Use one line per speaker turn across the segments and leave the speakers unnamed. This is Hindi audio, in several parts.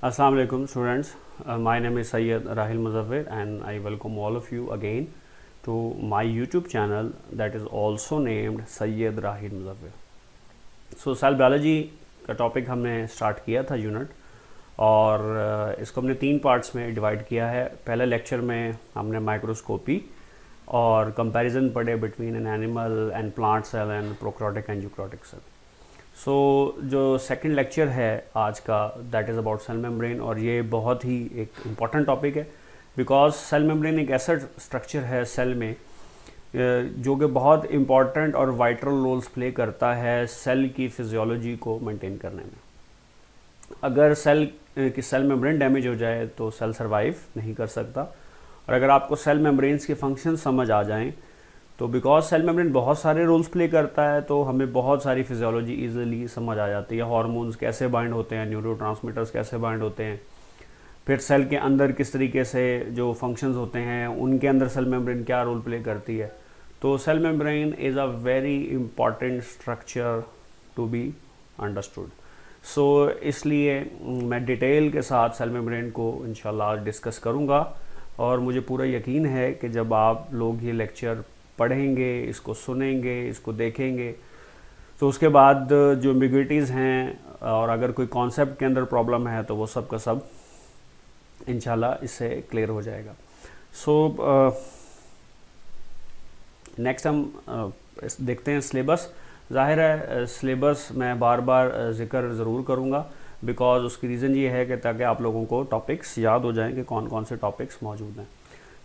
Assalamu alaikum students. My name is Sayyid Rahil Muzaffar and I welcome all of you again to my YouTube channel that is also named Sayyid Rahil Muzaffar. So cell biology का टॉपिक हमने स्टार्ट किया था यूनिट और इसको हमने 3 पार्ट्स में डिवाइड किया है। पहले लेक्चर में हमने माइक्रोस्कोपी और कंपैरिजन पढ़े between an animal and plant cell and prokaryotic and eukaryotic cell. So जो सेकंड लेक्चर है आज का that is about cell membrane और ये बहुत ही एक इम्पॉर्टेंट टॉपिक है बिकॉज सेल मेम्ब्रेन एक ऐसा स्ट्रक्चर है सेल में जो कि बहुत इम्पॉर्टेंट और वाइटल रोल्स प्ले करता है सेल की फिजियोलॉजी को मेंटेन करने में। अगर सेल मेम्ब्रेन डैमेज हो जाए तो सेल सर्वाइव नहीं कर सकता और अगर आपको सेल मेम्ब्रेन्स के फंक्शन समझ आ जाएं तो बिकॉज सेल मेम्ब्रेन बहुत सारे रोल्स प्ले करता है तो हमें बहुत सारी फिजियोलॉजी इजीली समझ आ जाती है। हार्मोन्स कैसे बाइंड होते हैं, न्यूरोट्रांसमीटर्स कैसे बाइंड होते हैं, फिर सेल के अंदर किस तरीके से जो फंक्शंस होते हैं उनके अंदर सेल मेम्ब्रेन क्या रोल प्ले करती है। तो cell membrane is a very important structure to be understood. So इसलिए मैं डिटेल के साथ सेल मेम्ब्रेन को इंशाल्लाह आज डिस्कस करूँगा और मुझे पूरा यकीन है कि जब आप लोग ये लेक्चर पढ़ेंगे, इसको सुनेंगे, इसको देखेंगे तो उसके बाद जो एम्बिग्विटीज़ हैं और अगर कोई कॉन्सेप्ट के अंदर प्रॉब्लम है तो वो सब का सब इंशाल्लाह इससे क्लियर हो जाएगा। सो नेक्स्ट हम देखते हैं सिलेबस। ज़ाहिर है सिलेबस मैं बार बार ज़िक्र ज़रूर करूँगा बिकॉज उसकी रीज़न ये है कि ताकि आप लोगों को टॉपिक्स याद हो जाएं कि कौन कौन से टॉपिक्स मौजूद हैं।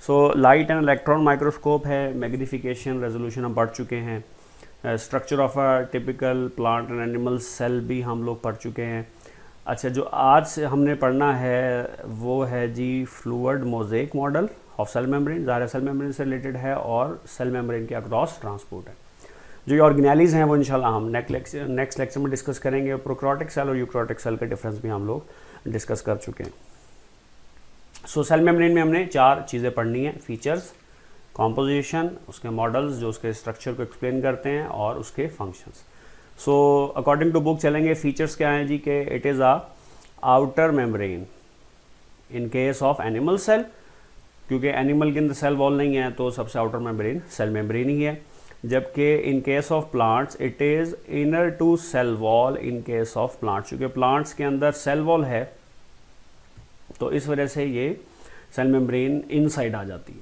So light and electron microscope है, मैग्नीफिकेशन रेजोल्यूशन हम पढ़ चुके हैं, structure of a typical plant and animal cell भी हम लोग पढ़ चुके हैं। अच्छा, जो आज से हमने पढ़ना है वो है जी fluid mosaic model of cell membrane. ज़ाहिर सेल मेम्ब्रेन से रिलेटेड है और सेल मेम्ब्रेन के अक्रॉस ट्रांसपोर्ट है। जो ये ऑर्गेनेलीज हैं वो इंशाल्लाह हम नेक्स्ट लेक्चर में डिस्कस करेंगे। प्रोकैरियोटिक सेल और यूकैरियोटिक सेल का डिफरेंस भी हम लोग डिस्कस कर चुके हैं। सो सेल मेम्ब्रेन में हमने 4 चीज़ें पढ़नी है, फीचर्स, कॉम्पोजिशन, उसके मॉडल्स जो उसके स्ट्रक्चर को एक्सप्लेन करते हैं और उसके functions. So according to book चलेंगे। फीचर्स क्या हैं जी कि it is a outer membrane in case of animal cell, क्योंकि एनिमल के अंदर सेल वॉल नहीं है तो सबसे आउटर मेम्ब्रेन सेल मेम्ब्रेन ही है। जबकि in case of plants it is inner to cell wall in case of plants, क्योंकि प्लांट्स के अंदर सेल वॉल है तो इस वजह से ये सेल मेम्ब्रेन इनसाइड आ जाती है।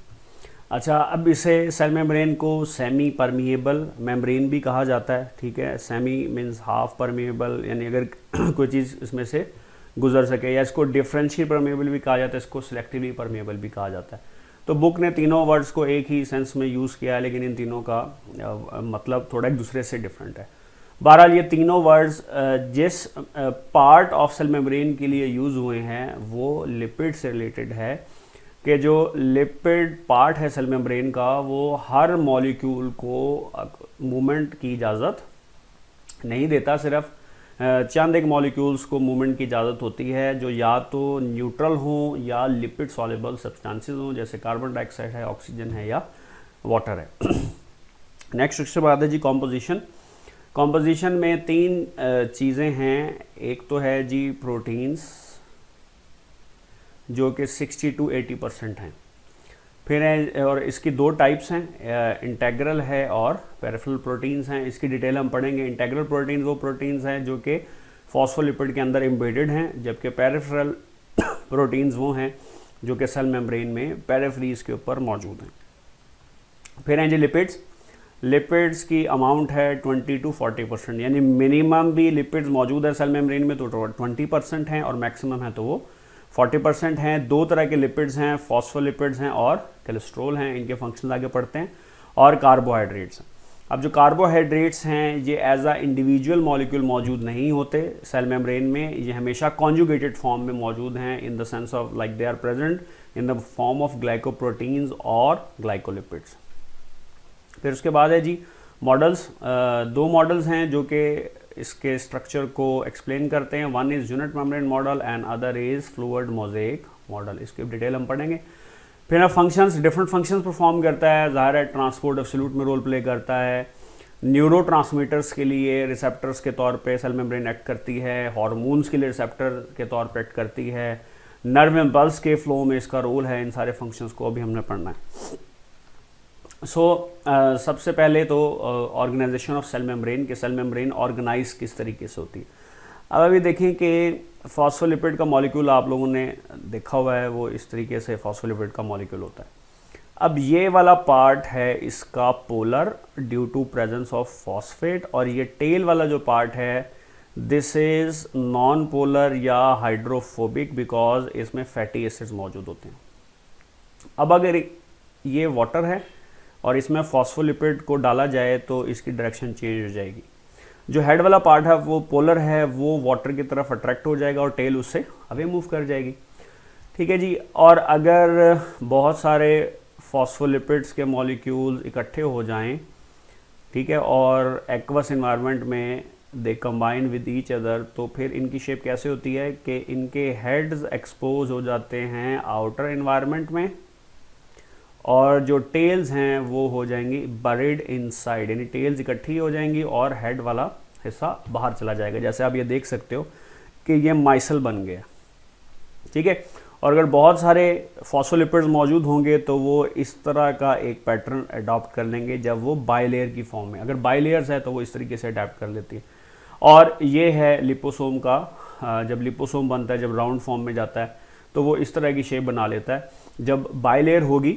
अच्छा, अब इसे सेल मेम्ब्रेन को सेमी परमिएबल मेम्ब्रेन भी कहा जाता है। ठीक है, सेमी मीन्स हाफ परमिएबल, यानी अगर कोई चीज़ इसमें से गुजर सके, या इसको डिफरेंशियल परमिएबल भी कहा जाता है, इसको सिलेक्टिवली परमिएबल भी कहा जाता है। तो बुक ने तीनों वर्ड्स को एक ही सेंस में यूज़ किया है लेकिन इन तीनों का मतलब थोड़ा एक दूसरे से डिफरेंट है। बहरहाल ये तीनों वर्ड्स जिस पार्ट ऑफ सेल मेम्ब्रेन के लिए यूज़ हुए हैं वो लिपिड से रिलेटेड है कि जो लिपिड पार्ट है सेल मेम्ब्रेन का वो हर मॉलिक्यूल को मूवमेंट की इजाज़त नहीं देता। सिर्फ चंद एक मॉलिक्यूल्स को मूवमेंट की इजाज़त होती है जो या तो न्यूट्रल हों या लिपिड सॉल्युबल सब्सटेंसेस हों, जैसे कार्बन डाइऑक्साइड है, ऑक्सीजन है या वाटर है। नेक्स्ट उसके बाद है जी कॉम्पोजिशन। कॉम्पोजिशन में 3 चीज़ें हैं। एक तो है जी प्रोटीन्स जो कि 60 to 80% हैं। फिर है और इसकी 2 टाइप्स हैं, इंटेग्रल है और पेरिफेरल प्रोटीन्स हैं। इसकी डिटेल हम पढ़ेंगे। इंटेग्रल प्रोटीन्स वो प्रोटीन्स हैं जो कि फॉस्फोलिपिड के अंदर एम्बेडेड हैं, जबकि पेरिफेरल प्रोटीन्स वो हैं जो कि सेल मेम्ब्रेन में पेरिफेरीज के ऊपर मौजूद हैं। फिर हैं जी लिपिड्स। लिपिड्स की अमाउंट है 20 to 40%, यानी मिनिमम भी लिपिड्स मौजूद है सेल मेम्ब्रेन में तो 20% हैं और मैक्सिमम है तो वो 40% हैं। 2 तरह के लिपिड्स हैं, फॉस्फोलिपिड्स हैं और कोलेस्ट्रॉल हैं। इनके फंक्शन आगे पढ़ते हैं। और कार्बोहाइड्रेट्स हैं। अब जो कार्बोहाइड्रेट्स हैं ये एज अ इंडिविजुअल मॉलिक्यूल मौजूद नहीं होते सेल मेम्ब्रेन में, ये हमेशा कॉन्जुगेटेड फॉर्म में मौजूद हैं in the sense of like they are present in the form of glycoproteins और ग्लाइकोलिपिड्स। फिर उसके बाद है जी मॉडल्स। 2 मॉडल्स हैं जो कि इसके स्ट्रक्चर को एक्सप्लेन करते हैं। One is unit membrane model and other is fluid mosaic model. इसकी डिटेल हम पढ़ेंगे। फिर फंक्शंस, डिफरेंट फंक्शंस परफॉर्म करता है। ज़ाहिर है ट्रांसपोर्ट एब्सोल्यूट में रोल प्ले करता है, न्यूरोट्रांसमीटर्स के लिए रिसेप्टर्स के तौर पे सेल मेम्ब्रेन एक्ट करती है, हार्मोन्स के लिए रिसेप्टर के तौर पे एक्ट करती है, नर्व इम्पल्स के फ्लो में इसका रोल है। इन सारे फंक्शंस को अभी हमने पढ़ना है। सबसे पहले तो ऑर्गेनाइजेशन ऑफ सेल मेम्ब्रेन, के सेल मेम्ब्रेन ऑर्गेनाइज किस तरीके से होती है। अब अभी देखें कि फॉस्फोलिपिड का मॉलिक्यूल आप लोगों ने देखा हुआ है, वो इस तरीके से फॉस्फोलिपिड का मॉलिक्यूल होता है। अब ये वाला पार्ट है इसका polar due to presence of phosphate, और ये टेल वाला जो पार्ट है दिस इज नॉन पोलर या हाइड्रोफोबिक बिकॉज इसमें फैटी एसिड्स मौजूद होते हैं। अब अगर ये वाटर है और इसमें फॉस्फोलिपिड को डाला जाए तो इसकी डायरेक्शन चेंज हो जाएगी। जो हेड वाला पार्ट है वो पोलर है, वो वाटर की तरफ अट्रैक्ट हो जाएगा और टेल उससे अवे मूव कर जाएगी। ठीक है जी। और अगर बहुत सारे फॉस्फोलिपिड्स के मॉलिक्यूल्स इकट्ठे हो जाएं, ठीक है, और एक्वस एनवायरनमेंट में they combine with each other, तो फिर इनकी शेप कैसे होती है कि इनके हेड्स एक्सपोज हो जाते हैं आउटर एनवायरनमेंट में, और जो टेल्स हैं वो हो जाएंगी बरीड इनसाइड, यानी टेल्स इकट्ठी हो जाएंगी और हेड वाला हिस्सा बाहर चला जाएगा। जैसे आप ये देख सकते हो कि ये माइसल बन गया। ठीक है। और अगर बहुत सारे फॉस्फोलिपिड्स मौजूद होंगे तो वो इस तरह का एक पैटर्न अडॉप्ट कर लेंगे जब वो बाइलेयर की फॉर्म में, अगर बाइलेयर्स है तो वो इस तरीके से अडैप्ट कर लेती है। और ये है लिपोसोम का, जब लिपोसोम बनता है, जब राउंड फॉर्म में जाता है तो वो इस तरह की शेप बना लेता है। जब बाइलेयर होगी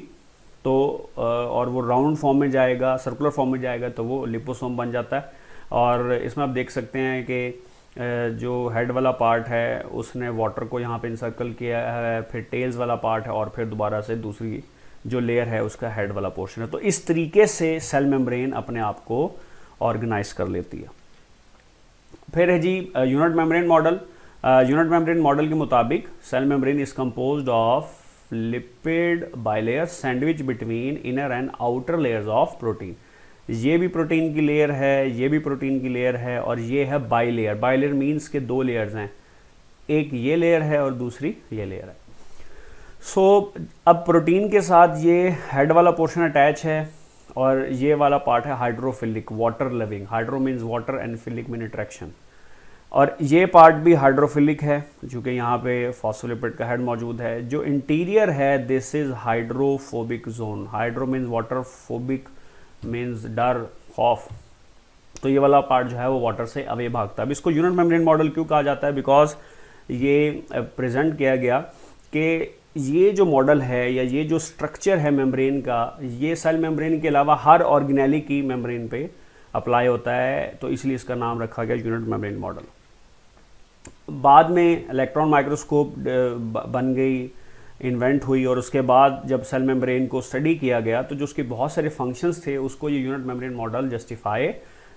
तो और वो राउंड फॉर्म में जाएगा, सर्कुलर फॉर्म में जाएगा तो वो लिपोसोम बन जाता है। और इसमें आप देख सकते हैं कि जो हेड वाला पार्ट है उसने वाटर को यहाँ पे इंसर्कल किया है, फिर टेल्स वाला पार्ट है और फिर दोबारा से दूसरी जो लेयर है उसका हेड वाला पोर्शन है। तो इस तरीके से सेल मेम्ब्रेन अपने आप को ऑर्गेनाइज कर लेती है। फिर है जी unit membrane model. Unit membrane model के मुताबिक cell membrane is composed of lipid bilayer sandwich between inner and outer layers of protein. ये भी प्रोटीन की लेयर है, ये भी प्रोटीन की लेयर है, और ये है बाइलेयर। बाइलेयर मीन्स के दो लेयर्स हैं, एक ये लेयर है और दूसरी ये लेयर है। अब प्रोटीन के साथ ये हेड वाला पोर्शन अटैच है और ये वाला पार्ट है hydrophilic, water loving. Hydro means water and philic mean attraction, और ये पार्ट भी हाइड्रोफिलिक है चूँकि यहाँ पे फॉस्फोलिपिड का हेड मौजूद है। जो इंटीरियर है this is hydrophobic zone. Hydro means water, phobic means डर, खौफ। तो ये वाला पार्ट जो है वो वाटर से अवे भागता है। अब इसको यूनिट मेम्ब्रेन मॉडल क्यों कहा जाता है? बिकॉज ये प्रेजेंट किया गया कि ये जो मॉडल है या ये जो स्ट्रक्चर है मेम्ब्रेन का, ये सेल मेम्ब्रेन के अलावा हर ऑर्गेनेली की मेम्ब्रेन पे अप्लाई होता है, तो इसलिए इसका नाम रखा गया यूनिट मेम्ब्रेन मॉडल। बाद में इलेक्ट्रॉन माइक्रोस्कोप बन गई, इन्वेंट हुई, और उसके बाद जब सेल मेम्ब्रेन को स्टडी किया गया तो जो उसके बहुत सारे फंक्शंस थे उसको ये यूनिट मेम्ब्रेन मॉडल जस्टिफाई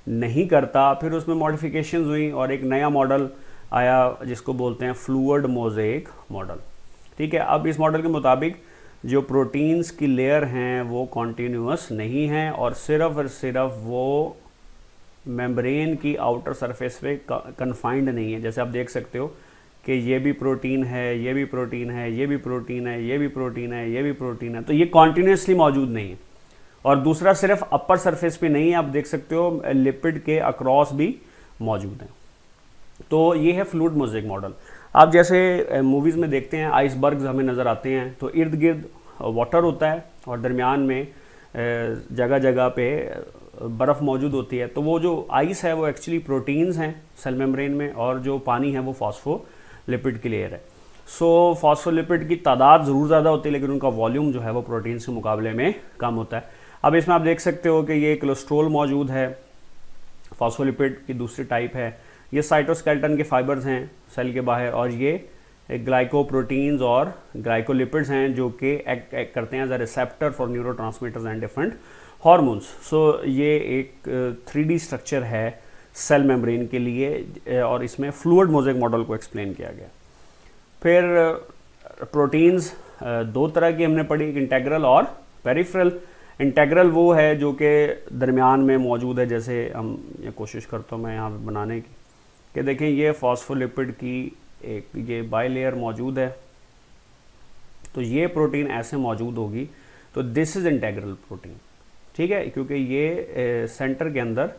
नहीं करता। फिर उसमें मॉडिफिकेशंस हुई और एक नया मॉडल आया जिसको बोलते हैं फ्लूइड मोज़ेक मॉडल। ठीक है। अब इस मॉडल के मुताबिक जो प्रोटीन्स की लेयर हैं वो कॉन्टीन्यूअस नहीं हैं और सिर्फ वो मेम्ब्रेन की आउटर सरफेस पे कन्फाइंड नहीं है। जैसे आप देख सकते हो कि ये भी प्रोटीन है, ये भी प्रोटीन है, ये भी प्रोटीन है, ये भी प्रोटीन है, ये भी प्रोटीन है, तो ये कॉन्टीन्यूसली मौजूद नहीं है। और दूसरा सिर्फ अपर सरफेस पे नहीं है, आप देख सकते हो लिपिड के अक्रॉस भी मौजूद हैं। तो ये है फ्लूइड मोज़ेक मॉडल। आप जैसे मूवीज़ में देखते हैं आइसबर्ग्स हमें नज़र आते हैं, तो इर्द गिर्द वाटर होता है और दरमियान में जगह जगह पे बर्फ़ मौजूद होती है। तो वो जो आइस है वो एक्चुअली प्रोटीन्स हैं सेल मेम्ब्रेन में, और जो पानी है वो फॉस्फोलिपिड की लेयर है। फॉस्फोलिपिड की तादाद ज़रूर ज़्यादा होती है लेकिन उनका वॉल्यूम जो है वो प्रोटीन्स के मुकाबले में कम होता है। अब इसमें आप देख सकते हो कि ये कोलेस्ट्रॉल मौजूद है, फॉस्फोलिपिड की दूसरी टाइप है। ये साइटोस्केलेटन के फाइबर्स हैं सेल के बाहर, और ये ग्लाइकोप्रोटीन्स और ग्लाइकोलिपिड्स हैं जो कि एक्ट करते हैं as a receptor for neurotransmitters and different hormones. ये एक 3D स्ट्रक्चर है सेल मेम्ब्रेन के लिए, और इसमें फ्लूइड मोज़ेक मॉडल को एक्सप्लेन किया गया। फिर प्रोटीन्स दो तरह की हमने पढ़ी, इंटेग्रल और पेरिफेरल। इंटेग्रल वो है जो कि दरमियान में मौजूद है, जैसे हम ये कोशिश करता हूँ मैं यहाँ बनाने की, कि देखें ये फॉस्फोलिपिड की एक ये बाइलेयर मौजूद है, तो ये प्रोटीन ऐसे मौजूद होगी, तो दिस इज़ इंटेग्रल प्रोटीन। ठीक है, क्योंकि ये सेंटर के अंदर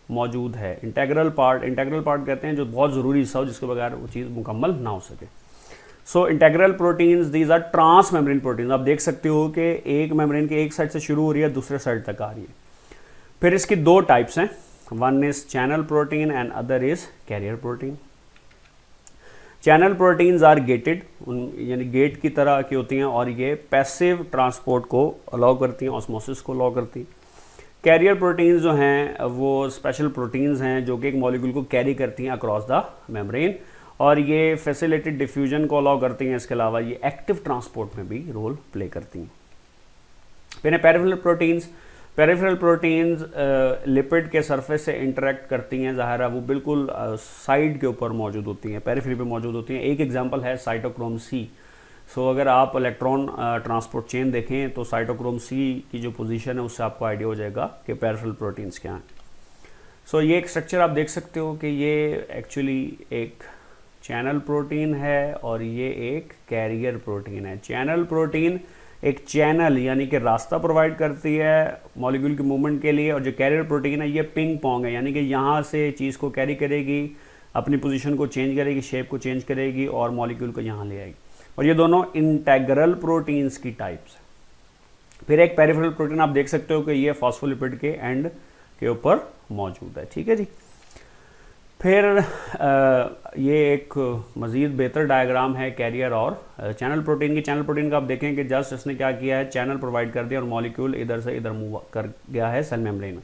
मौजूद है। इंटेग्रल पार्ट कहते हैं जो बहुत ज़रूरी हिस्सा हो जिसके बगैर वो चीज़ मुकम्मल ना हो सके। So integral proteins these are trans membrane proteins. आप देख सकते हो कि एक मेम्ब्रेन के एक साइड से शुरू हो रही है, दूसरे साइड तक आ रही है। फिर इसकी दो टाइप्स हैं, one is channel protein and other is carrier protein. Channel proteins are gated, यानी गेट की तरह की होती हैं और ये पैसिव ट्रांसपोर्ट को अलाउ करती हैं, ऑस्मोसिस को अलाउ करती हैं। कैरियर प्रोटीन्स जो हैं वो स्पेशल प्रोटीन्स हैं जो कि एक मॉलिक्यूल को कैरी करती हैं अक्रॉस द मेम्ब्रेन और ये फैसिलिटेड डिफ्यूजन को अलाउ करती हैं। इसके अलावा ये एक्टिव ट्रांसपोर्ट में भी रोल प्ले करती हैं। फिर पेरिफेरल प्रोटीन्स लिपिड के सरफेस से इंटरेक्ट करती हैं, ज़ाहिर है वो बिल्कुल साइड के ऊपर मौजूद होती हैं, पेरिफेरी पे मौजूद होती हैं। एक एग्जांपल है साइटोक्रोम सी। सो अगर आप इलेक्ट्रॉन ट्रांसपोर्ट चेन देखें तो साइटोक्रोम सी की जो पोजीशन है उससे आपको आइडिया हो जाएगा कि पेरिफेरल प्रोटीन्स क्या हैं। सो ये एक स्ट्रक्चर आप देख सकते हो कि ये एक्चुअली एक चैनल प्रोटीन है और ये एक कैरियर प्रोटीन है। चैनल प्रोटीन एक चैनल यानी कि रास्ता प्रोवाइड करती है मॉलिक्यूल की मूवमेंट के लिए, और जो कैरियर प्रोटीन है ये पिंग पोंग है, यानी कि यहाँ से चीज़ को कैरी करेगी, अपनी पोजीशन को चेंज करेगी, शेप को चेंज करेगी और मॉलिक्यूल को यहाँ ले आएगी। और ये दोनों इंटेग्रल प्रोटीन्स की टाइप्स है। फिर एक पेरिफेरल प्रोटीन आप देख सकते हो कि ये फॉस्फोलिपिड के एंड के ऊपर मौजूद है, ठीक है जी। फिर ये एक मज़ीद बेहतर डायग्राम है कैरियर और चैनल प्रोटीन की। चैनल प्रोटीन का आप देखें कि जस्ट इसने क्या किया है, चैनल प्रोवाइड कर दिया और मॉलिक्यूल इधर से इधर मूव कर गया है सेल मेम्ब्रेन में।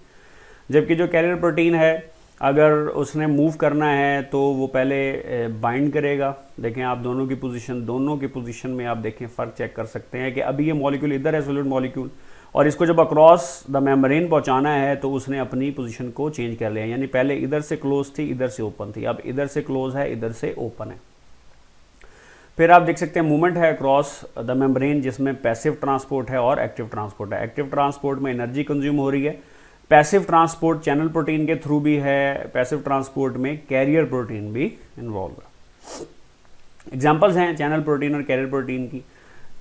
जबकि जो कैरियर प्रोटीन है अगर उसने मूव करना है तो वो पहले बाइंड करेगा। देखें आप दोनों की पोजीशन में आप देखें फ़र्क चेक कर सकते हैं कि अभी ये मॉलिक्यूल इधर है, सॉलिड मॉलिक्यूल, और इसको जब अक्रॉस द मेम्ब्रेन पहुंचाना है तो उसने अपनी पोजीशन को चेंज कर लिया, यानी पहले इधर से क्लोज थी, इधर से ओपन थी, अब इधर से क्लोज है, इधर से ओपन है। फिर आप देख सकते हैं मूवमेंट है अक्रॉस द मेम्ब्रेन जिसमें पैसिव ट्रांसपोर्ट है और एक्टिव ट्रांसपोर्ट है। एक्टिव ट्रांसपोर्ट में एनर्जी कंज्यूम हो रही है, पैसिव ट्रांसपोर्ट चैनल प्रोटीन के थ्रू भी है, पैसिव ट्रांसपोर्ट में कैरियर प्रोटीन भी इन्वॉल्व है। एग्जाम्पल्स हैं चैनल प्रोटीन और कैरियर प्रोटीन की।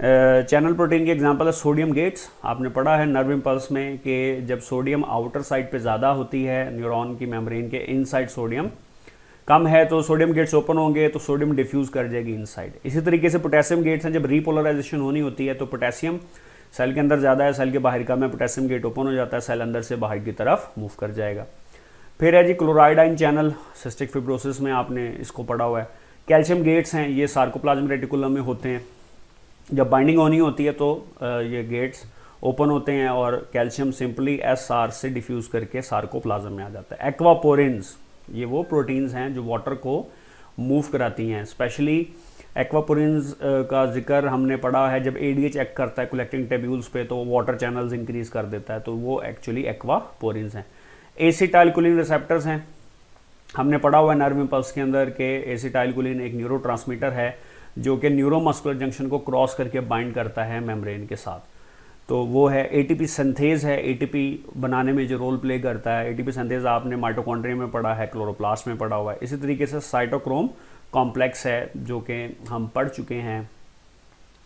चैनल प्रोटीन की एग्जांपल है सोडियम गेट्स। आपने पढ़ा है नर्व इम्पल्स में कि जब सोडियम आउटर साइड पे ज़्यादा होती है न्यूरॉन की मेम्ब्रेन के, इनसाइड सोडियम कम है तो सोडियम गेट्स ओपन होंगे तो सोडियम डिफ्यूज़ कर जाएगी इनसाइड। इसी तरीके से पोटेशियम गेट्स हैं, जब रीपोलराइजेशन होनी होती है तो पोटेशियम सेल के अंदर ज़्यादा है, सेल के बाहर कम है, पोटेशियम गेट ओपन हो जाता है, सेल अंदर से बाहर की तरफ मूव कर जाएगा। फिर है जी chloride ion channel, cystic fibrosis में आपने इसको पढ़ा हुआ है। कैल्शियम गेट्स हैं, ये सार्कोप्लाज्म रेटिकुलम में होते हैं, जब बाइंडिंग होनी होती है तो ये गेट्स ओपन होते हैं और कैल्शियम सिंपली SR से डिफ्यूज़ करके सार्कोप्लाज्म में आ जाता है। एक्वापोरिन्स, ये वो प्रोटीन्स हैं जो वाटर को मूव कराती हैं। स्पेशली एक्वापोरिन्स का जिक्र हमने पढ़ा है, जब ADH एक्ट करता है कलेक्टिंग टेब्यूल्स पे तो वाटर चैनल्स इंक्रीज कर देता है, तो वो एक्चुअली एक्वापोरिन्स हैं। एसिटाइलकोलिन रिसेप्टर्स हैं, हमने पढ़ा हुआ है नर्व इम्पल्स के अंदर के एसिटाइलकोलिन एक न्यूरोट्रांसमीटर है जो कि न्यूरोमस्कुलर जंक्शन को क्रॉस करके बाइंड करता है मेम्ब्रेन के साथ, तो वो है। ATP सिंथेज है, ATP बनाने में जो रोल प्ले करता है। ATP सिंथेज आपने माइटोकॉन्ड्रिया में पढ़ा है, क्लोरोप्लास्ट में पढ़ा हुआ है। इसी तरीके से साइटोक्रोम कॉम्प्लेक्स है जो कि हम पढ़ चुके हैं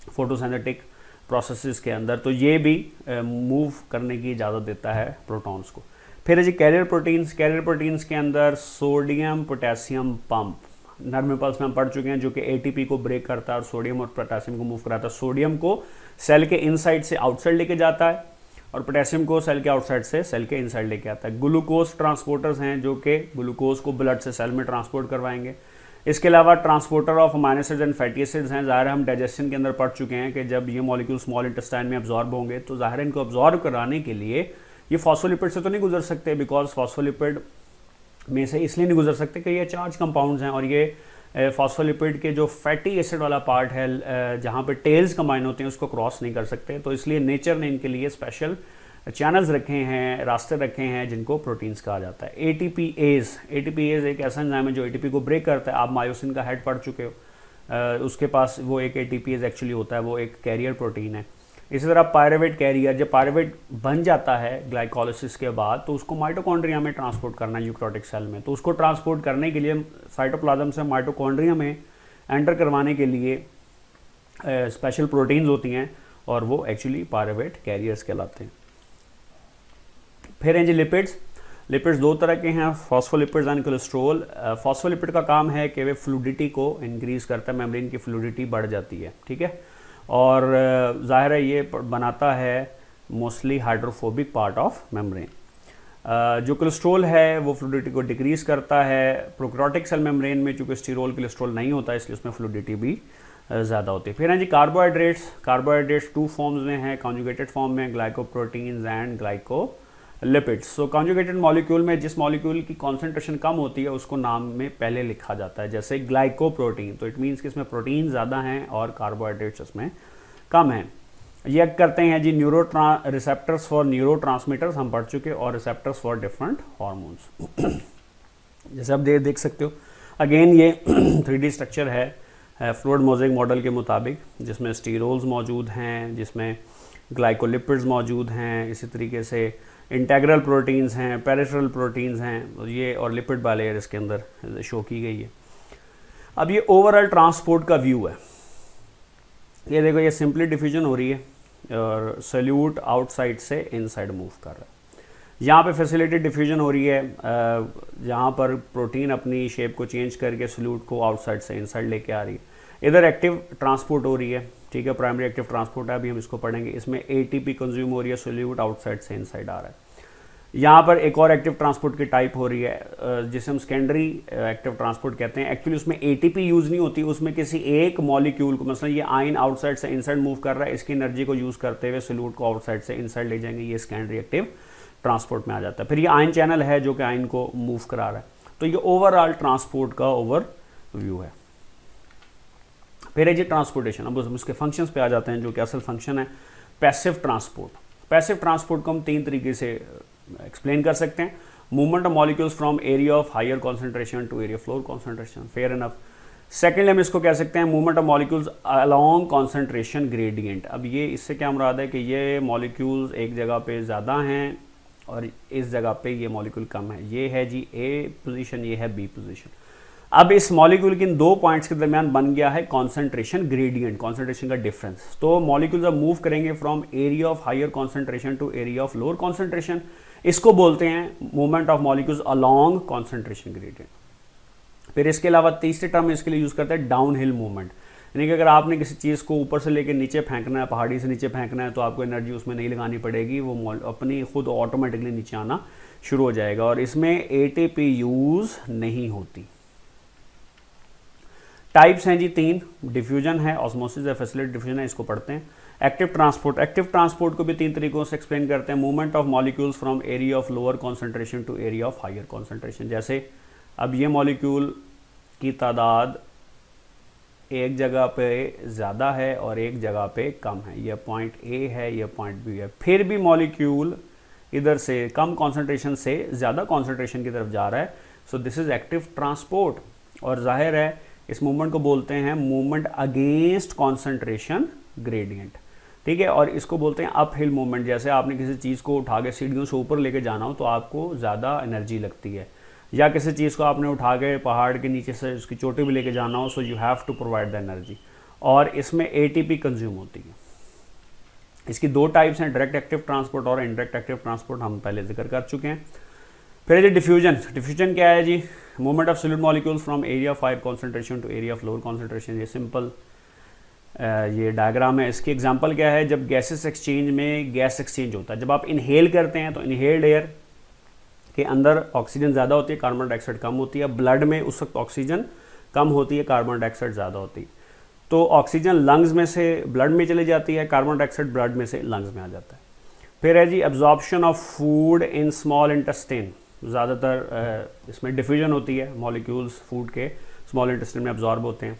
फोटोसिंथेटिक प्रोसेसेस के अंदर, तो ये भी मूव करने की इजाज़त देता है प्रोटॉन्स को। फिर है जी कैरियर प्रोटीन्स के अंदर sodium potassium pump, nerve impulse में हम पढ़ चुके हैं, जो कि ATP को ब्रेक करता है और सोडियम और पोटेशियम को मूव कराता है। सोडियम को सेल के इनसाइड से आउटसाइड लेके जाता है और पोटेशियम को सेल के आउटसाइड से सेल के इनसाइड लेके आता है। ग्लूकोज ट्रांसपोर्टर्स हैं जो कि ग्लूकोज को ब्लड से सेल में ट्रांसपोर्ट करवाएंगे। इसके अलावा transporter of amino acids and fatty acids हैं। ज़ाहिर हम डाइजेशन के अंदर पढ़ चुके हैं कि जब ये मॉलिक्यूल स्मॉल इंटेस्टाइन में अब्जॉर्ब होंगे तो ज़ाहिर इनको अब्जॉर्ब कराने के लिए ये फॉस्फोलिपिड से तो नहीं गुजर सकते, बिकॉज फॉस्फोलिपिड में से इसलिए नहीं गुजर सकते कि ये चार्ज कंपाउंड्स हैं और ये फॉस्फोलिपिड के जो फैटी एसिड वाला पार्ट है जहाँ पे टेल्स कंबाइन होते हैं उसको क्रॉस नहीं कर सकते, तो इसलिए नेचर ने इनके लिए स्पेशल चैनल्स रखे हैं, रास्ते रखे हैं जिनको प्रोटीन्स कहा जाता है। ATPase एक ऐसा एंजाइम है जो ATP को ब्रेक करता है। आप मायोसिन का हेड पढ़ चुके हो, उसके पास वो एक ATPase एक्चुअली होता है, वो एक कैरियर प्रोटीन है। इसी तरह पायरुवेट कैरियर, जब पायरुवेट बन जाता है ग्लाइकोलिसिस के बाद तो उसको माइटोकॉन्ड्रिया में ट्रांसपोर्ट करना है यूकैरियोटिक सेल में, तो उसको ट्रांसपोर्ट करने के लिए साइटोप्लाज्म से माइटोकॉन्ड्रिया में एंटर करवाने के लिए स्पेशल प्रोटीन्स होती हैं और वो एक्चुअली पायरुवेट कैरियर्स कहलाते हैं। फिर हैं जी लिपिड्स। लिपिड्स दो तरह के हैं, फॉस्फोलिपिड्स एंड कोलेस्ट्रॉल। फॉस्फोलिपिड का काम है कि वे फ्लूडिटी को इंक्रीज करता है, मेम्ब्रेन की फ्लूडिटी बढ़ जाती है, ठीक है। और जाहिर है ये बनाता है mostly hydrophobic part of membrane. जो कोलेस्ट्रॉल है वो फ्लूडिटी को डिक्रीज करता है। प्रोकैरियोटिक सेल मेम्ब्रेन में चूंकि स्टीरोल कोलेस्ट्रॉल नहीं होता इसलिए उसमें फ्लूडिटी भी ज़्यादा होती है। फिर हैं जी कार्बोहाइड्रेट्स। कार्बोहाइड्रेट्स टू फॉर्म्स में हैं, कॉन्जुगेटेड फॉर्म में glycoproteins and glycolipids. So conjugated molecule में जिस मॉलिक्यूल की कॉन्सेंट्रेशन कम होती है उसको नाम में पहले लिखा जाता है, जैसे ग्लाइकोप्रोटीन, तो इट मीन्स कि इसमें प्रोटीन ज़्यादा हैं और कार्बोहाइड्रेट्स इसमें कम हैं। ये करते हैं जी रिसेप्टर्स फॉर न्यूरोट्रांसमीटर्स हम पढ़ चुके, और रिसेप्टर्स फॉर डिफरेंट हार्मोन्स। जैसे आप देख सकते हो अगेन ये 3D स्ट्रक्चर है फ्लूइड मोज़ेक मॉडल के मुताबिक, जिसमें स्टीरोल्स मौजूद हैं, जिसमें ग्लाइकोलिपिड्स मौजूद हैं, इसी तरीके से इंटेग्रल प्रोटीन्स हैं, पेरिफेरल प्रोटीन्स हैं, ये और लिपिड बायलेयर इसके अंदर शो की गई है। अब ये ओवरऑल ट्रांसपोर्ट का व्यू है। ये देखो ये सिंपली डिफ्यूजन हो रही है और सल्यूट आउटसाइड से इनसाइड मूव कर रहा है। यहाँ पे फैसिलिटेड डिफ्यूजन हो रही है, जहाँ पर प्रोटीन अपनी शेप को चेंज करके सल्यूट को आउटसाइड से इनसाइड लेके आ रही है। इधर एक्टिव ट्रांसपोर्ट हो रही है, ठीक है, प्राइमरी एक्टिव ट्रांसपोर्ट है, अभी हम इसको पढ़ेंगे। इसमें एटीपी कंज्यूम हो रही है, सल्यूट आउटसाइड से इनसाइड आ रहा है। यहाँ पर एक और एक्टिव ट्रांसपोर्ट की टाइप हो रही है जिसे हम सेकेंडरी एक्टिव ट्रांसपोर्ट कहते हैं। एक्चुअली उसमें एटीपी यूज़ नहीं होती, उसमें किसी एक मॉलिक्यूल को, मतलब ये आयन आउटसाइड से इनसाइड मूव कर रहा है, इसकी एनर्जी को यूज़ करते हुए सल्यूट को आउटसाइड से इनसाइड ले जाएंगे, ये सेकेंडरी एक्टिव ट्रांसपोर्ट में आ जाता है। फिर ये आयन चैनल है जो कि आयन को मूव करा रहा है। तो ये ओवरऑल ट्रांसपोर्ट का ओवर व्यू है। फिर है जी ट्रांसपोर्टेशन। अब उसके फंक्शंस पे आ जाते हैं, जो कि असल फंक्शन है पैसिव ट्रांसपोर्ट। पैसिव ट्रांसपोर्ट को हम तीन तरीके से एक्सप्लेन कर सकते हैं। Movement of molecules from area of higher concentration to area of lower concentration, fair enough. Secondly हम इसको कह सकते हैं movement of molecules along concentration gradient. अब ये इससे क्या मुराद है कि ये मॉलिक्यूल्स एक जगह पे ज़्यादा हैं और इस जगह पे ये मॉलिक्यूल कम है। ये है जी ए पोजीशन, ये है बी पोजीशन। अब इस मॉलिक्यूल के इन दो पॉइंट्स के दरमियान बन गया है कॉन्सेंट्रेशन ग्रेडियंट, कॉन्सेंट्रेशन का डिफरेंस। तो मॉलिक्यूल्स अब मूव करेंगे from area of higher concentration to area of lower concentration. इसको बोलते हैं movement of molecules along concentration gradient. फिर इसके अलावा तीसरी टर्म इसके लिए यूज करते हैं डाउन हिल मूवमेंट, यानी कि अगर आपने किसी चीज़ को ऊपर से लेकर नीचे फेंकना है, पहाड़ी से नीचे फेंकना है, तो आपको एनर्जी उसमें नहीं लगानी पड़ेगी, वो अपनी खुद ऑटोमेटिकली नीचे आना शुरू हो जाएगा। और इसमें एटीपी यूज नहीं होती। टाइप्स हैं जी तीन, डिफ्यूजन है, ऑस्मोसिस है, फैसिलिटेड डिफ्यूजन है, इसको पढ़ते हैं। Active transport. एक्टिव ट्रांसपोर्ट को भी तीन तरीकों से एक्सप्लेन करते हैं। Movement of molecules from area of lower concentration to area of higher concentration. जैसे अब ये मॉलिक्यूल की तादाद एक जगह पे ज़्यादा है और एक जगह पे कम है, ये पॉइंट ए है, ये पॉइंट बी है, फिर भी मॉलिक्यूल इधर से कम कॉन्सेंट्रेशन से ज़्यादा कॉन्सेंट्रेशन की तरफ जा रहा है। So this is active transport. और जाहिर है इस मूवमेंट को बोलते हैं मूवमेंट अगेंस्ट कॉन्सेंट्रेशन ग्रेडियंट, ठीक है। और इसको बोलते हैं अप हिल मूवमेंट। जैसे आपने किसी चीज़ को उठा के सीढ़ियों से ऊपर लेके जाना हो तो आपको ज़्यादा एनर्जी लगती है, या किसी चीज़ को आपने उठा के पहाड़ के नीचे से उसकी चोटी भी लेके जाना हो, so you have to provide the energy. और इसमें एटीपी कंज्यूम होती है। इसकी दो टाइप्स हैं, डायरेक्ट एक्टिव ट्रांसपोर्ट और इनडायरेक्ट एक्टिव ट्रांसपोर्ट, हम पहले जिक्र कर चुके हैं। फिर जी डिफ्यूजन। डिफ्यूजन क्या है जी? Movement of solid molecules from area of higher concentration to area of lower concentration. ये सिंपल ये डायग्राम है। इसकी एग्जांपल क्या है? जब गैसेस एक्सचेंज में गैस एक्सचेंज होता है, जब आप इनहेल करते हैं तो इनहेल्ड एयर के अंदर ऑक्सीजन ज़्यादा होती है, कार्बन डाइऑक्साइड कम होती है। ब्लड में उस वक्त ऑक्सीजन कम होती है, कार्बन डाइऑक्साइड ज़्यादा होती है। तो ऑक्सीजन लंग्स में से ब्लड में चली जाती है, कार्बन डाइऑक्साइड ब्लड में से लंग्स में आ जाता है। फिर है जी absorption of food in small intestine. ज़्यादातर इसमें डिफ्यूजन होती है, मॉलिक्यूल्स फूड के स्मॉल इंटेस्टाइन में एब्जॉर्ब होते हैं।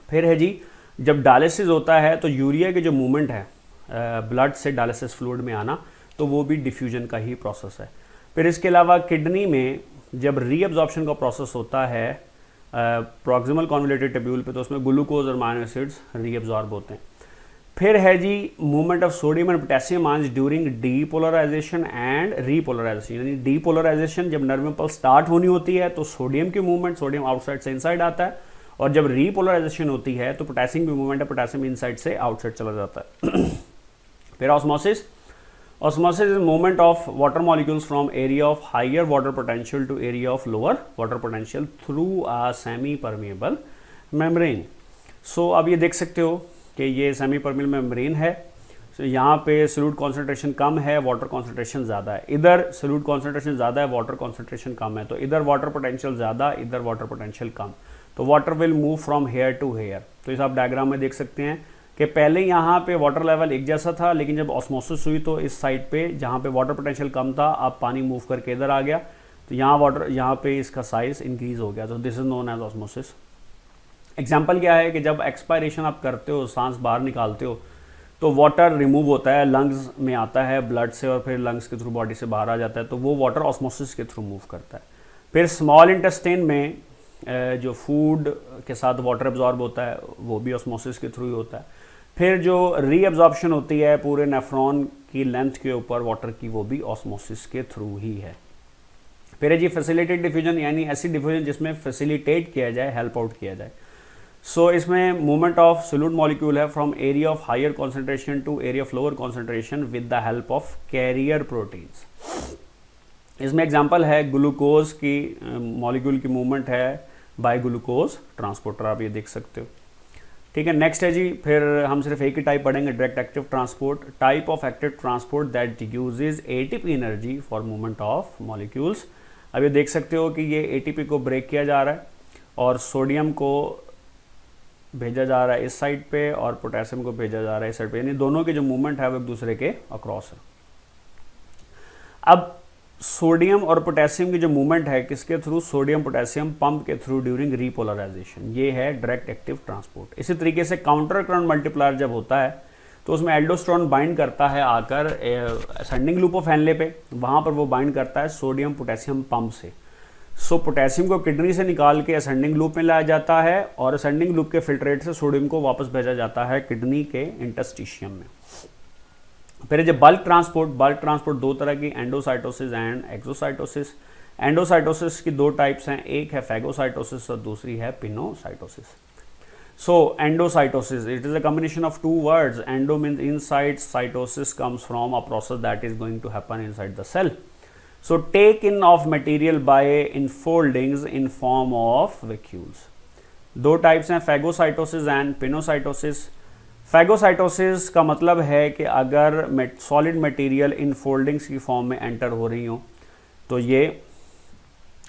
फिर है जी जब डायलिसिस होता है तो यूरिया के जो मूवमेंट है ब्लड से डायलिसिस फ्लूइड में आना, तो वो भी डिफ्यूजन का ही प्रोसेस है। फिर इसके अलावा किडनी में जब रीअब्जॉर्प्शन का प्रोसेस होता है प्रॉक्सिमल कॉन्वोल्यूटेड ट्यूब्यूल पे, तो उसमें ग्लूकोज और अमीनो एसिड्स रीअब्जॉर्ब होते हैं। फिर है जी movement of sodium and potassium ions during depolarization and repolarization. यानी डीपोलराइजेशन जब नर्व इम्पल्स स्टार्ट होनी होती है तो सोडियम की मूवमेंट, सोडियम आउटसाइड से इनसाइड आता है, और जब रीपोलराइजेशन होती है तो पोटेशियम की मूवमेंट है, पोटेशियम इनसाइड से आउटसाइड चला जाता है। फिर osmosis. Osmosis is movement of water molecules from area of higher water potential to area of lower water potential through a semi-permeable membrane. So अब ये देख सकते हो कि ये सेमी परमिएबल मेम्ब्रेन है. So यहाँ पे सोल्यूट कॉन्सेंट्रेशन कम है, वाटर कॉन्सेंट्रेशन ज़्यादा है. इधर सोल्यूट कॉन्सेंट्रेशन ज़्यादा है, वाटर कॉन्सेंट्रेशन कम है. तो इधर वाटर पोटेंशियल ज़्यादा, इधर वाटर पोटेंशियल कम. तो water will move from here to here. तो इस आप डायग्राम में देख सकते हैं कि पहले यहाँ पे वाटर लेवल एक जैसा था, लेकिन जब ऑस्मोसिस हुई तो इस साइड पे जहाँ पे वाटर पोटेंशियल कम था, अब पानी मूव करके इधर आ गया. तो यहाँ पे इसका साइज इंक्रीज हो गया. तो this is known as osmosis. Example क्या है कि जब एक्सपायरेशन आप करते हो, सांस बाहर निकालते हो, तो वाटर रिमूव होता है, लंग्स में आता है ब्लड से और फिर लंग्स के थ्रू बॉडी से बाहर आ जाता है. तो वो वाटर ऑस्मोसिस के थ्रू मूव करता है. फिर स्मॉल इंटेस्टाइन में जो फूड के साथ वाटर एब्जॉर्ब होता है वो भी ऑस्मोसिस के थ्रू ही होता है. फिर जो रीअब्जॉर्प्शन होती है पूरे नेफ्रॉन की लेंथ के ऊपर वाटर की, वो भी ऑस्मोसिस के थ्रू ही है. फिर है जी फैसिलिटेड डिफ्यूजन, यानी ऐसी डिफ्यूजन जिसमें फैसिलिटेट किया जाए, हेल्प आउट किया जाए. सो इसमें मूवमेंट ऑफ सोल्यूट मॉलिक्यूल है from area of higher concentration to area of lower concentration with the help of carrier proteins. इसमें एग्जांपल है ग्लूकोज की मॉलिक्यूल की मूवमेंट है बाय ग्लूकोज ट्रांसपोर्टर, आप ये देख सकते हो. ठीक है, नेक्स्ट है जी, फिर हम सिर्फ एक ही टाइप पढ़ेंगे, direct active transport. Type of active transport that usage ATP energy for movement of molecules. अब ये देख सकते हो कि ये एटीपी को ब्रेक किया जा रहा है और सोडियम को भेजा जा रहा है इस साइड पे और पोटेशियम को भेजा जा रहा है इस साइड पे, यानी दोनों की जो मूवमेंट है वो एक दूसरे के अक्रॉस है. अब सोडियम और पोटेशियम की जो मूवमेंट है किसके थ्रू, सोडियम पोटेशियम पंप के थ्रू ड्यूरिंग रीपोलराइजेशन, ये है डायरेक्ट एक्टिव ट्रांसपोर्ट. इसी तरीके से काउंटर करंट मल्टीप्लायर जब होता है तो उसमें एल्डोस्टेरोन बाइंड करता है आकर असेंडिंग लूप ऑफ हेनले पे, वहाँ पर वो बाइंड करता है सोडियम पोटेशियम पंप से. सो पोटेशियम को किडनी से निकाल के असेंडिंग लूप में लाया जाता है और असेंडिंग लूप के फिल्ट्रेट से सोडियम को वापस भेजा जाता है किडनी के इंटरस्टिशियम में. फिर जब बल्क ट्रांसपोर्ट दो तरह की, एंडोसाइटोसिस एंड एक्सोसाइटोसिस. एंडोसाइटोसिस की दो टाइप्स हैं, एक है फैगोसाइटोसिस और दूसरी है pinocytosis. So endocytosis, it is a combination of two words. Endo means inside, cytosis comes from a process that is going to happen inside the cell. So take in of material by enfoldings in form of vacuoles. दो टाइप्स हैं, फैगोसाइटोसिस एंड पिनोसाइटोसिस. फैगोसाइटोसिस का मतलब है कि अगर सॉलिड मटेरियल इनफोल्डिंग्स की फॉर्म में एंटर हो रही हो तो ये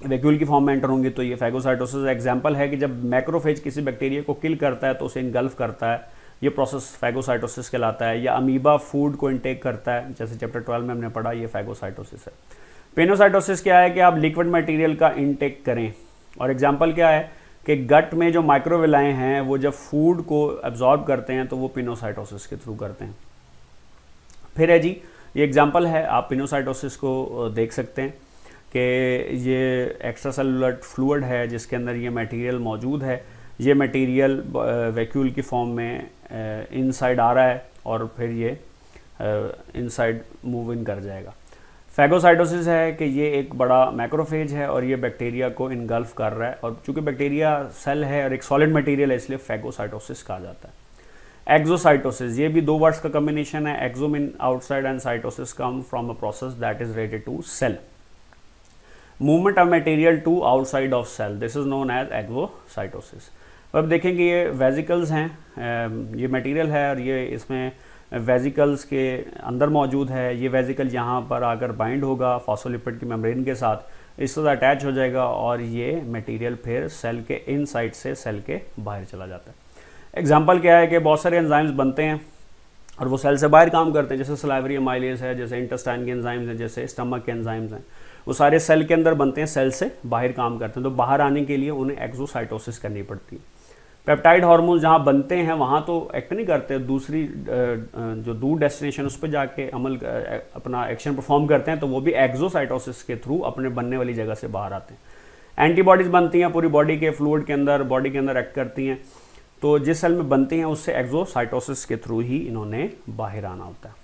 वैक्यूल की फॉर्म में एंटर होंगी, तो ये फैगोसाइटोसिस. एग्जांपल है कि जब मैक्रोफेज किसी बैक्टीरिया को किल करता है तो उसे इनगल्फ करता है, ये प्रोसेस फैगोसाइटोसिस कहलाता है. या अमीबा फूड को इनटेक करता है, जैसे चैप्टर 12 में हमने पढ़ा, ये फैगोसाइटोसिस है. पिनोसाइटोसिस क्या है कि आप लिक्विड मटेरियल का इनटेक करें, और एग्जांपल क्या है कि गट में जो माइक्रोविलाए हैं वो जब फूड को एब्जॉर्ब करते हैं तो वो पिनोसाइटोसिस के थ्रू करते हैं. फिर है जी, ये एग्जांपल है, आप पिनोसाइटोसिस को देख सकते हैं कि ये एक्स्ट्रा सेलुलर फ्लूइड है जिसके अंदर ये मटेरियल मौजूद है. ये मटेरियल वैक्यूल की फॉर्म में इनसाइड आ रहा है और फिर ये इनसाइड मूव इन कर जाएगा. फैगोसाइटोसिस है कि ये एक बड़ा मैक्रोफेज है और ये बैक्टीरिया को इनगल्फ कर रहा है, और चूंकि बैक्टीरिया सेल है और एक सॉलिड मटेरियल है इसलिए फैगोसाइटोसिस कहा जाता है. एक्सोसाइटोसिस, ये भी दो वर्ड्स का कॉम्बिनेशन है. Exo mean outside and cytosis come from a process that is related to cell. Movement of material to outside of cell, this is known as exocytosis. अब देखेंगे ये वेजिकल्स हैं, ये मटेरियल है और ये इसमें वेजिकल्स के अंदर मौजूद है. ये वेजिकल यहाँ पर आकर बाइंड होगा फॉस्फोलिपिड की मेम्ब्रेन के साथ, इसके साथ अटैच हो जाएगा और ये मटेरियल फिर सेल के इनसाइड से सेल के बाहर चला जाता है. एग्जांपल क्या है कि बहुत सारे एंजाइम्स बनते हैं और वो सेल से बाहर काम करते हैं, जैसे सलाइवरी एमाइलेज है, जैसे इंटेस्टाइन के एंजाइम्स हैं, जैसे स्टमक के एंजाइम्स हैं, वो सारे सेल के अंदर बनते हैं, सेल से बाहर काम करते हैं. तो बाहर आने के लिए उन्हें एक्सोसाइटोसिस करनी पड़ती है. पेप्टाइड हार्मोन जहाँ बनते हैं वहाँ तो एक्ट नहीं करते, दूसरी जो दूर डेस्टिनेशन उस पर जाके अमल अपना एक्शन परफॉर्म करते हैं, तो वो भी एक्सोसाइटोसिस के थ्रू अपने बनने वाली जगह से बाहर आते हैं. एंटीबॉडीज़ बनती हैं पूरी बॉडी के फ्लूइड के अंदर, बॉडी के अंदर एक्ट करती हैं, तो जिस सेल में बनती हैं उससे एक्सोसाइटोसिस के थ्रू ही इन्होंने बाहर आना होता है.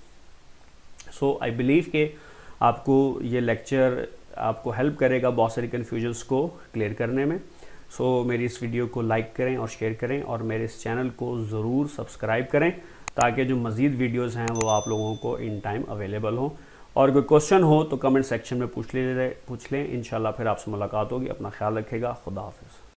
सो आई बिलीव कि आपको ये लेक्चर आपको हेल्प करेगा बहुत सारी कन्फ्यूजन्स को क्लियर करने में. सो मेरी इस वीडियो को लाइक करें और शेयर करें और मेरे इस चैनल को ज़रूर सब्सक्राइब करें ताकि जो मज़ीद वीडियोज़ हैं वो आप लोगों को इन टाइम अवेलेबल हों। और कोई क्वेश्चन हो तो कमेंट सेक्शन में पूछ लें। इंशाल्लाह फिर आपसे मुलाकात होगी। अपना ख्याल रखिएगा। खुदा हाफिज़।